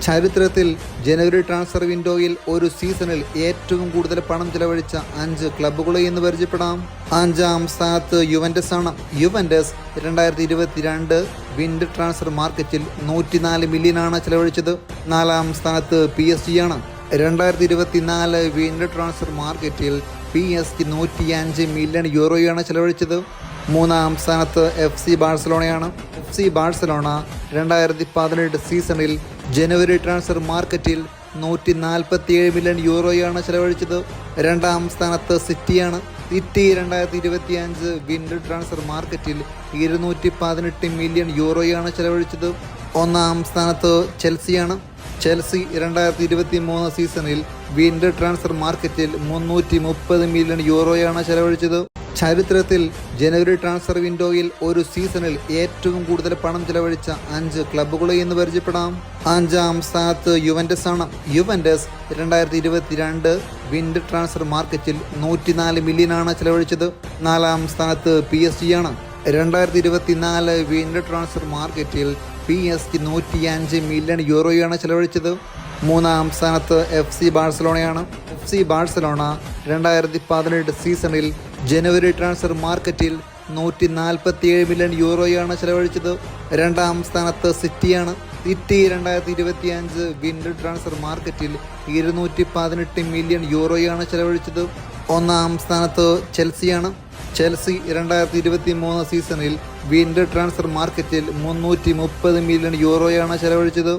ചരിത്രത്തിൽ ജനുവരി ട്രാൻസ്ഫർ വിൻഡോയിൽ ഒരു സീസണിൽ ഏറ്റവും കൂടുതൽ പണം ചെലവഴിച്ച 5 ക്ലബ്ബുകളെ എന്ന് പരിചയപ്പെടാം. 5-ാം സ്ഥാനത്ത് യുവന്റസ് ആണ്. യുവന്റസ് 2022 വിൻഡർ ട്രാൻസ്ഫർ മാർക്കറ്റിൽ 104 മില്യനാണ് ചെലവഴിച്ചത്. 4-ാം സ്ഥാനത്ത് PSG ആണ്. 2024 വിൻഡർ ട്രാൻസ്ഫർ മാർക്കറ്റിൽ PSG 105 മില്യൺ യൂറോയാണ് ചെലവഴിച്ചത്. 3-ാം സ്ഥാനത്ത് FC ബാഴ്സലോണയാണ്. FC ബാഴ്സലോണ 2018 സീസണിൽ ജനുവരി ട്രാൻസ്ഫർ മാർക്കറ്റിൽ 147 മില്യൺ യൂറോയാണ് ചെലവഴിച്ചത്. 2-ാം സ്ഥാനത്ത് സിറ്റിയാണ്. സിറ്റി 2025 വിൻഡർ ട്രാൻസ്ഫർ മാർക്കറ്റിൽ 218 മില്യൺ യൂറോയാണ് ചെലവഴിച്ചത്. 1-ാം സ്ഥാനത്ത് ചെൽസിയാണ്. ചെൽസി 2023 സീസണിൽ വിൻഡർ ട്രാൻസ്ഫർ മാർക്കറ്റിൽ 330 മില്യൺ യൂറോയാണ് ചെലവഴിച്ചത്. ചരിത്രത്തിൽ ജനുവരി ട്രാൻസ്ഫർ വിൻഡോയിൽ ഒരു സീസണിൽ ഏറ്റവും കൂടുതൽ പണം ചെലവഴിച്ച 5 ക്ലബ്ബുകളെ എന്ന് പരിചയപ്പെടാം. 5-ാം സ്ഥാനത്ത് യുവന്റസ് ആണ്. യുവന്റസ് 2022 വിൻഡർ ട്രാൻസ്ഫർ മാർക്കറ്റിൽ 104 മില്യനാണ് ചെലവഴിച്ചത്. 4-ാം സ്ഥാനത്ത് PSG ആണ്. 2024 വിൻഡർ ട്രാൻസ്ഫർ മാർക്കറ്റിൽ PSG 105 മില്യൺ യൂറോയാണ് ചെലവഴിച്ചത്. 3-ാം സ്ഥാനത്ത് FC ബാഴ്സലോണയാണ്. FC ബാഴ്സലോണ 2018 സീസണിൽ ജനുവരി ട്രാൻസ്ഫർ മാർക്കറ്റിൽ 147 മില്യൺ യൂറോയാണ് ചെലവഴിച്ചത്. 2-ാം സ്ഥാനത്ത് സിറ്റിയാണ്. സിറ്റി 2025 വിൻഡർ ട്രാൻസ്ഫർ മാർക്കറ്റിൽ 218 മില്യൺ യൂറോയാണ് ചെലവഴിച്ചത്. 1-ാം സ്ഥാനത്ത് ചെൽസിയാണ്. ചെൽസി 2023 സീസണിൽ വിൻഡർ ട്രാൻസ്ഫർ മാർക്കറ്റിൽ 330 മില്യൺ യൂറോയാണ് ചെലവഴിച്ചത്.